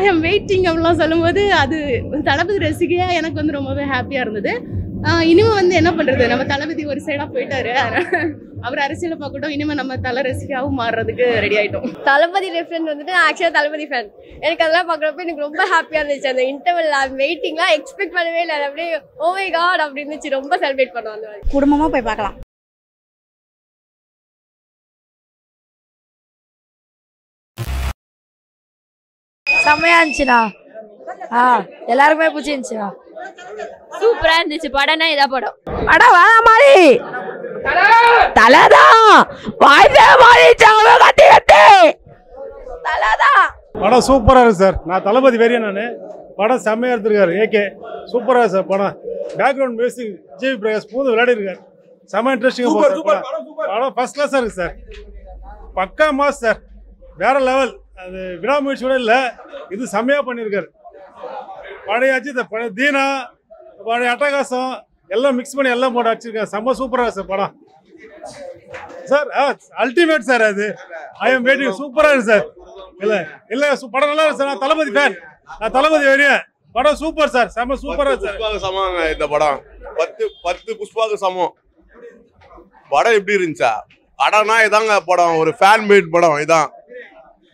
I am waiting அப்படிலாம் சொல்லும்போது அது தளபதி ரசிகையாக எனக்கு வந்து ரொம்பவே ஹாப்பியாக இருந்தது. இனிமே வந்து என்ன பண்ணுறது, நம்ம தளபதி ஒரு சைடாக போயிட்டாரு, அவர் அரசியலை பார்க்கட்டும், இனிமேல் நம்ம தலை ரசிகாவும் மாறுறதுக்கு ரெடி ஆகிட்டோம். தளபதி ரெஃபரன்ஸ் வந்துட்டு நான் ஆக்சுவலாக தளபதி ஃபேன். எனக்கு அதெல்லாம் பார்க்குறப்ப எனக்கு ரொம்ப ஹாப்பியாக இருந்துச்சு. அந்த இன்டர்வல் வெயிட்டிங்லாம் எக்ஸ்பெக்ட் பண்ணவே இல்லை. அப்படியே ஓ மை காட் அப்படி இருந்துச்சு. ரொம்ப செலிப்ரேட் பண்ணுவோம். அந்த மாதிரி குடும்பமாக போய் பார்க்கலாம். செம்மையா இருந்துச்சுண்ணா. எல்லாருக்குமே பிடிச்சிருந்துச்சுண்ணா. சூப்பராக இருந்துச்சு. படம்னா இதா படம். படம் வேற மாதிரி தலைதான் வாய்ஸே மாறிச்சாங்க. கத்தி கத்தி தலைதான் படம் சூப்பராக இருக்கு சார். நான் தளபதி வேறியா, நான் படம் செம்மையாக எடுத்துருக்காரு. ஏகே சூப்பராக சார் படம். பேக்ரவுண்ட் மியூசிக் ஜிவி பிரகாஷ் பூந்து விளையாடி இருக்காரு. செம்ம இன்ட்ரெஸ்டிங்காக போகுது படம். ஃபர்ஸ்ட் கிளாஸாக இருக்கு சார். பக்கா மாஸ் சார், வேற லெவல். அது விடாமுயற்சி கூட இல்லை, இது செம்மையாக பண்ணியிருக்காரு. பழைய அஜித், பழைய தீனா, பழைய அட்டகாசம் எல்லாம் மிக்ஸ் பண்ணி எல்லாம் போட்டு அடிச்சிருக்காரு. செம்ம சூப்பராக சார் படம் சார். Ultimate sir. அது ஐ எம் வெயிட்டிங். சூப்பராக இருக்கு சார். இல்லை இல்லை படம் நல்லா இருக்கு சார். நான் தளபதி ஃபேன், நான் தளபதி வேறியா. படம் சூப்பர் சார், செம்ம சூப்பராக சார். புஷ்பாவுக்கு சமங்க இந்த படம். 10 புஷ்பாவுக்கு சமம். படம் எப்படி இருந்துச்சா? படம்னா இதாங்க படம், ஒரு ஃபேன் மேட் படம் இதான்.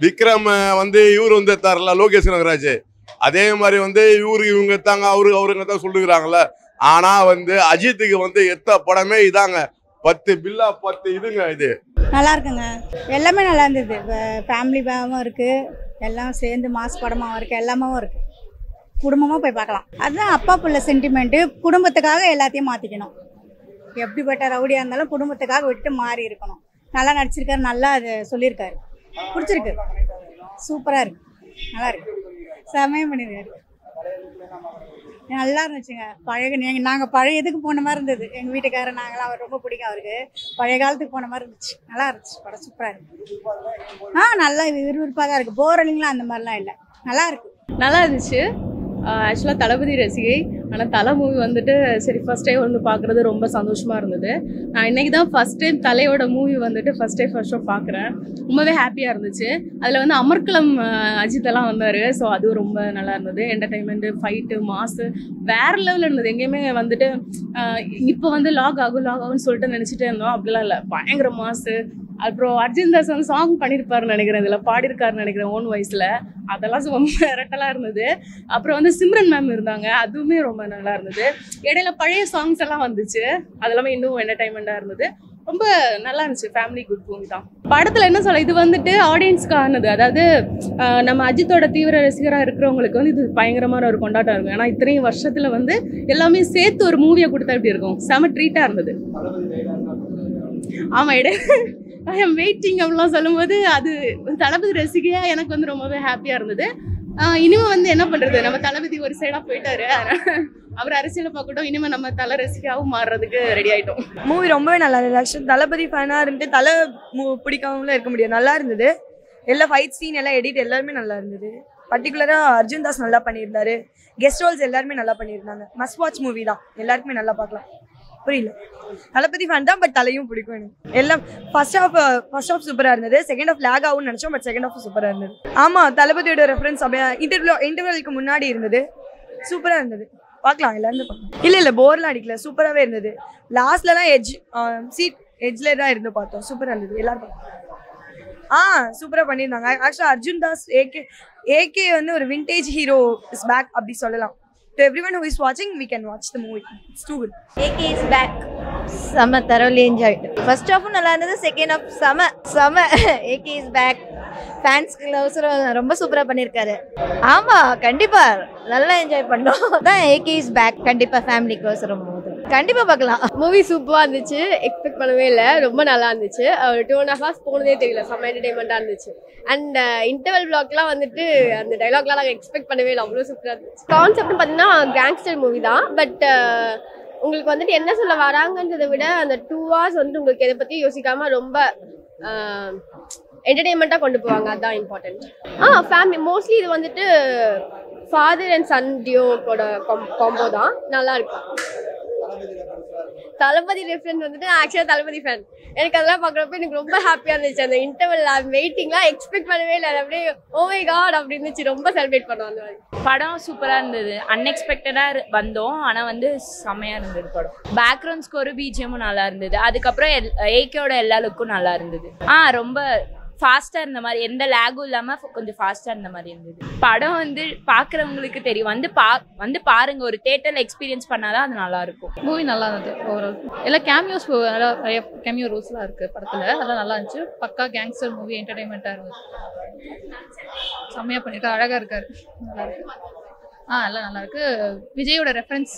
விக்ரம் வந்து இவர் வந்து தரல, லோகேஷ் கனகராஜ். அதே மாதிரி வந்து இவங்க எத்தாங்க, அவருங்க தான் சொல்லுகிறாங்கல்ல. ஆனா வந்து அஜித்துக்கு வந்து எத்த படமே இதாங்க. 10 பில்லா 10 இதுங்க. இது நல்லா இருக்குங்க. எல்லாமே நல்லா இருந்தது. ஃபேமிலி பேவும் இருக்குது, எல்லாம் சேர்ந்து மாஸ் படமாகவும் இருக்குது, எல்லாமாவும் இருக்குது. குடும்பமாக போய் பார்க்கலாம். அதுதான் அப்பா பிள்ளை சென்டிமெண்ட்டு. குடும்பத்துக்காக எல்லாத்தையும் மாற்றிக்கணும். எப்படிப்பட்ட ரவுடியாக இருந்தாலும் குடும்பத்துக்காக விட்டு மாறி இருக்கணும். நல்லா நடிச்சிருக்காரு, நல்லா அது சொல்லியிருக்காரு. பிடிச்சிருக்கு, சூப்பராக இருக்கு, நல்லா இருக்கு, செமையாக பண்ணியிருக்காரு. நல்லா இருந்துச்சுங்க. நாங்கள் பழைய இதுக்கு போன மாதிரி இருந்தது. எங்கள் வீட்டுக்காரர் நாங்களாம், அவர் ரொம்ப பிடிக்கும் அவருக்கு. பழைய காலத்துக்கு போன மாதிரி இருந்துச்சு. நல்லா இருந்துச்சு படம். சூப்பராக இருக்கு. நல்லா விறுவிறுப்பாக தான் இருக்குது. போர் அடிங்களாம் அந்த மாதிரிலாம் இல்லை. நல்லா இருக்கு, நல்லா இருந்துச்சு. ஆக்சுவலாக தளபதி ரசிகை, ஆனால் தலை மூவி வந்துட்டு சரி ஃபஸ்ட் டைம் வந்து பார்க்குறது ரொம்ப சந்தோஷமாக இருந்தது. நான் இன்றைக்கி தான் ஃபஸ்ட் டைம் தலையோட மூவி வந்துட்டு ஃபஸ்ட் ஷோ பார்க்குறேன். ரொம்பவே ஹாப்பியாக இருந்துச்சு. அதில் வந்து அமர்கலம் அஜித்தெல்லாம் வந்தார். ஸோ அதுவும் ரொம்ப நல்லா இருந்தது. என்டர்டைன்மெண்ட்டு, ஃபைட்டு, மாசு வேறு லெவலில் இருந்தது. எங்கேயுமே வந்துட்டு இப்போ வந்து லாக் ஆகும்னு சொல்லிட்டு நினச்சிட்டே இருந்தோம். அப்படிலாம் இல்லை, பயங்கர மாசு. அப்புறம் அர்ஜுன் தாஸ் வந்து சாங் பண்ணியிருப்பாருன்னு நினைக்கிறேன், இதில் பாடியிருக்காருன்னு நினைக்கிறேன் ஓன் வாய்ஸில். அதெல்லாம் ரொம்ப இரட்டலாக இருந்தது. அப்புறம் வந்து சிம்ரன் மேம் இருந்தாங்க, அதுவுமே ரொம்ப நல்லா இருந்தது. இடையில பழைய சாங்ஸ் எல்லாம் வந்துச்சு, அதெல்லாமே இன்னும் என்டர்டைன்மெண்ட்டாக இருந்தது. ரொம்ப நல்லா இருந்துச்சு. ஃபேமிலி குட் மூவி தான். படத்தில் என்ன சொல்ல, இது வந்துட்டு ஆடியன்ஸ்க்கானது. அதாவது நம்ம அஜித்தோட தீவிர ரசிகராக இருக்கிறவங்களுக்கு வந்து இது பயங்கரமான ஒரு கொண்டாட்டம் இருக்கும். ஏன்னா இத்தனையும் வருஷத்தில் வந்து எல்லாமே சேர்த்து ஒரு மூவியை கொடுத்தா எப்படி இருக்கும், செம ட்ரீட்டாக இருந்தது. ஆமாம், ஐ எம் வெயிட்டிங் அப்படிலாம் சொல்லும்போது அது தளபதி ரசிகையாக எனக்கு வந்து ரொம்பவே ஹாப்பியாக இருந்தது. இனிமேல் வந்து என்ன பண்ணுறது, நம்ம தளபதி ஒரு சைடாக போயிட்டாரு, அவர் அரசியலை பார்க்கட்டும், இனிமேல் நம்ம தலை ரசிகாவும் மாறுறதுக்கு ரெடி ஆகிட்டோம். மூவி ரொம்பவே நல்லா இருந்தது. ஆக்சுவலி தளபதி ஃபேனாக இருந்துட்டு தலை பிடிக்காமலாம் இருக்க முடியாது. நல்லா இருந்தது. எல்லா ஃபைட் சீன், எல்லாம் எடிட் எல்லாருமே நல்லா இருந்தது. பர்டிகுலராக அர்ஜுன் தாஸ் நல்லா பண்ணியிருந்தாரு. கெஸ்ட் ரோல்ஸ் எல்லாருமே நல்லா பண்ணியிருந்தாங்க. மஸ்ட் வாட்ச் மூவி தான், எல்லாருக்குமே நல்லா பார்க்கலாம். புரியல, தளபதி ஃபேன் தான், பட் தலையும் பிடிக்கும் எனக்கு. எல்லாம் ஃபர்ஸ்ட் ஹாஃப் சூப்பராக இருந்தது. செகண்ட் ஹாஃப் லேக் ஆகும்னு நினச்சோம், பட் செகண்ட் ஹாஃப் சூப்பராக இருந்தது. ஆமாம், தளபதியோட ரெஃபரன்ஸ் அப்படியே இன்டர்வலுக்கு முன்னாடி இருந்தது. சூப்பராக இருந்தது, பார்க்கலாம், எல்லாருமே பார்க்கலாம். இல்லை போர்லாம் அடிக்கல, சூப்பராகவே இருந்தது. லாஸ்ட்லலாம் எட்ஜில் தான் இருந்து பார்த்தோம். சூப்பராக இருந்தது, எல்லாரும் சூப்பராக பண்ணியிருந்தாங்க. ஆக்சுவலாக அர்ஜுன் தாஸ் ஏகே வந்து ஒரு விண்டேஜ் ஹீரோ இஸ் பேக் அப்படி சொல்லலாம். To everyone who is watching, we can watch the movie. It's too good. AK is back. Summer thoroughly enjoyed. First half நல்லா இருந்தது, second half summer. AK is back. ஃபேன்ஸ்க்கு ரொம்ப சூப்பராக பண்ணியிருக்காரு. ஆமாம், கண்டிப்பாக நல்லா என்ஜாய் பண்ணோம். தான் AK is back. கண்டிப்பாக ஃபேமிலிக்கு அவசரம் கண்டிப்பாக பார்க்கலாம். மூவி சூப்பராக இருந்துச்சு. எக்ஸ்பெக்ட் பண்ணவே இல்லை, ரொம்ப நல்லா இருந்துச்சு. 2.5 hours போனதே தெரியல, செம்ம என்டர்டைன்மெண்ட்டாக இருந்துச்சு. அண்ட் இன்டர்வல் பிளாக்லாம் வந்துட்டு அந்த டைலாக்லாம் நாங்கள் எக்ஸ்பெக்ட் பண்ணவே இல்லை, அவ்வளோ சூப்பராக இருந்துச்சு. கான்செப்ட்னு பார்த்தீங்கன்னா கேங்ஸ்டர் மூவி தான். பட் உங்களுக்கு வந்துட்டு என்ன சொல்ல வராங்கன்றதை விட அந்த 2 hours வந்துட்டு உங்களுக்கு எதை பற்றி யோசிக்காமல் ரொம்ப என்டர்டைன்மெண்ட்டாக கொண்டு போவாங்க. அதுதான் இம்பார்ட்டன்ட். ஃபேமிலி மோஸ்ட்லி இது வந்துட்டு ஃபாதர் அண்ட் சன் டியோட காம்போ தான். நல்லா இருக்கும். தளபதி ரெஃபரன்ஸ் வந்துட்டு நான் ஆக்சுவலாக தளபதி ஃபேன். எனக்கு அதெல்லாம் பார்க்குறப்ப எனக்கு ரொம்ப ஹாப்பியாக இருந்துச்சு. அந்த இன்டர்வல் வெயிட்டிங்லாம் எக்ஸ்பெக்ட் பண்ணவே இல்லை. அப்படியே ஓ மை காட் அப்படி இருந்துச்சு. ரொம்ப செலிப்ரேட் பண்ணுவோம் அந்த மாதிரி. படம் சூப்பராக இருந்தது. அன்எக்ஸ்பெக்டடாக வந்தோம், ஆனால் வந்து செம்மையாக இருந்தது படம். பேக்ரவுண்ட் ஸ்கோரு பிஜிஎம்மும் நல்லா இருந்தது. அதுக்கப்புறம் ஏகேயோட எல்லா லுக்கும் நல்லா இருந்தது. ரொம்ப ஃபாஸ்ட்டாக இருந்த மாதிரி, எந்த லேகும் இல்லாமல் கொஞ்சம் ஃபாஸ்ட்டாக இருந்த மாதிரி இருந்தது. படம் வந்து பார்க்குறவங்களுக்கு தெரியும். வந்து பாருங்க, ஒரு தேட்டரில் எக்ஸ்பீரியன்ஸ் பண்ணாதான் அது நல்லாயிருக்கும். மூவி நல்லா இருந்தது. ஓவரால் எல்லா கேமியோஸ் நல்லா நிறைய கேமியோ ரோல்ஸ்லாம் இருக்குது படத்தில். அதெல்லாம் நல்லா இருந்துச்சு. பக்கா கேங்ஸ்டர் மூவி, என்டர்டைன்மெண்ட்டாக இருந்தது. செம்மையாக பண்ணியிருக்காரு, அழகாக இருக்கார், நல்லா இருக்கு. எல்லாம் நல்லா இருக்கு. விஜயோட ரெஃபரன்ஸ்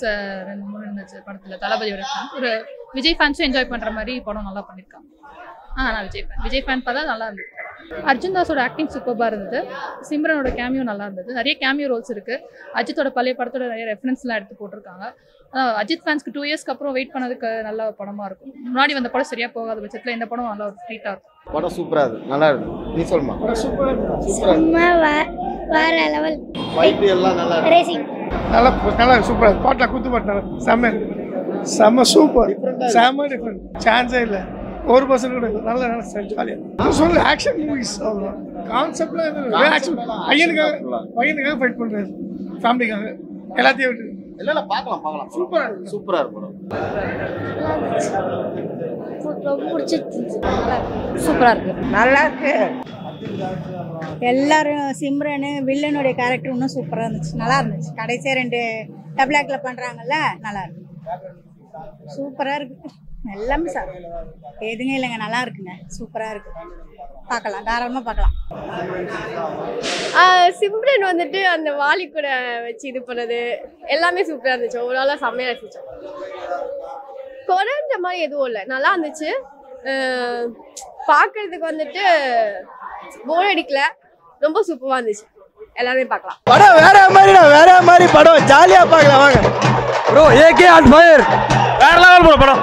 2-3 இருந்துச்சு படத்தில். தளபதியோட ரெஃபரன்ஸ் ஒரு விஜய் ஃபேன்ஸும் என்ஜாய் பண்ணுற மாதிரி படம் நல்லா பண்ணியிருக்காங்க. நான் விஜய் ஃபேன் பார்த்தா நல்லா இருந்தது. அர்ஜுன் தாஸோட ஆக்டிங் சூப்பராக இருந்தது. சிம்ரனோட கேமியோ நல்லா இருந்தது. நிறைய கேமியோ ரோல்ஸ் இருக்குது. அஜித்தோட பழைய படத்தோட நிறைய ரெஃபரன்ஸ்லாம் எடுத்து போட்டிருக்காங்க. அஜித் ஃபேன்ஸ்க்கு 2 இயர்ஸ்க்கு அப்புறம் வெயிட் பண்ணதுக்கு நல்ல படமாக இருக்கும். முன்னாடி வந்த படம் சரியாக போகாத பட்சத்தில் இந்த படம் நல்லா ஒரு ட்ரீட்டாக இருக்கும். படம் சூப்பராக இருக்கு, நல்லா இருக்கு. நீ சொல்லுமா? வேற லெவல். ஃபைட் எல்லாம் நல்லா இருக்கு. ரேசிங் நல்லா சூப்பராக இருக்கு. பாட்டில் குத்து பாட்டு செம்ம சூப்பர், செம்ம டிஃப்ரெண்ட், சான்ஸே இல்லை. 1% கூட நல்ல ஜாலியாக சொல்ல. ஆக்ஷன் மூவிஸ் அவ்வளோ கான்செப்ட்லாம் பையனுக்காக ஃபைட் பண்ணுறாரு, ஃபேமிலிக்காக எல்லாத்தையும் விட்டு. இல்லை பார்க்கலாம் சூப்பராக இருக்கு படம். ரொம்ப பிடிச்சிருச்சு. சூப்பராக இருக்கு, நல்லா இருக்கு. எல்லாரும் சிம்ரனு வில்லனுடைய கேரக்டர் இன்னும் சூப்பராக இருந்துச்சு, நல்லா இருந்துச்சு. கடைசியாக 2 டபுள் ஆக்டில் பண்ணுறாங்கல்ல, நல்லா இருக்கு, சூப்பராக இருக்கு. எல்லாமே சார் எதுங்க இல்லைங்க, நல்லா இருக்குங்க, சூப்பராக இருக்கு. பார்க்கலாம், தாராளமாக பார்க்கலாம். சிம்ரன் வந்துட்டு அந்த வாலி கூட வச்சு இது பண்ணது எல்லாமே சூப்பராக இருந்துச்சு. ஓவராலாக செம்மையாக இருந்துச்சு. குறைஞ்ச மாதிரி எதுவும் இல்லை, நல்லா இருந்துச்சு. பார்க்கறதுக்கு வந்துட்டு போர் அடிக்கல, ரொம்ப சூப்பராக இருந்துச்சு. எல்லாமே பார்க்கலாம். படம் வேற மாதிரி படம், ஜாலியா பார்க்கலாம் வாங்க. ப்ரோ ஏகே ஆன் ஃபயர், வேற லெவல் ப்ரோ படம்.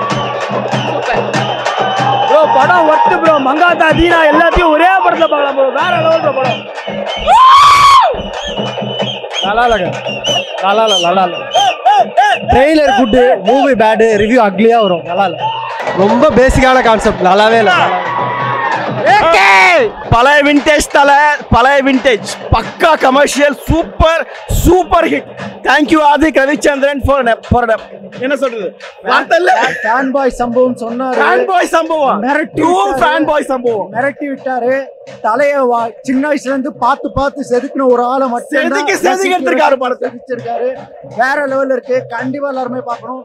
சூப்பர் ப்ரோ, படம் ஒர்த் ப்ரோ. மங்காத்தா தீனா எல்லாத்தையும் ஒரே படத்துல பார்க்கலாம் ப்ரோ, வேற லெவல் ப்ரோ படம். நல்லா இல்ல. Trailer good, movie bad, review அக்லியா வரும். நல்லா இல்ல, ரொம்ப பேசிக்கான கான்செப்ட், நல்லாவே இல்ல. பழைய விண்டேஜ் பக்கா commercial, super hit. Thank you Adhik Ravichandran for என்ன சொல்றது, ஃபேன் பாய் சம்பவம் சொன்னாரு. ஃபேன் பாய் சம்பவம் மிரட்டி விட்டாரு. தலைய சின்ன வயசுல இருந்து பார்த்து செதுக்கின ஒரு ஆளை மட்டும் செதுக்கிருக்காரு, படத்தை செதுக்கிருக்காரு. வேற லெவல்ல இருக்கு, கண்டிப்பா எல்லாருமே பார்க்கணும்.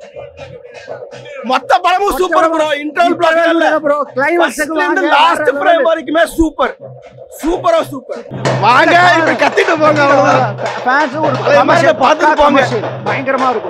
மொத்த படமும் super bro. Interval black bro, climax last frame வரைக்குமே சூப்பர். வாங்க இப்படி கத்திட்டு போங்க, அவ்வளவுதான். ஃபேன்ஸ் ஒரு பார்த்துட்டு போங்க, பயங்கரமா இருக்கும்.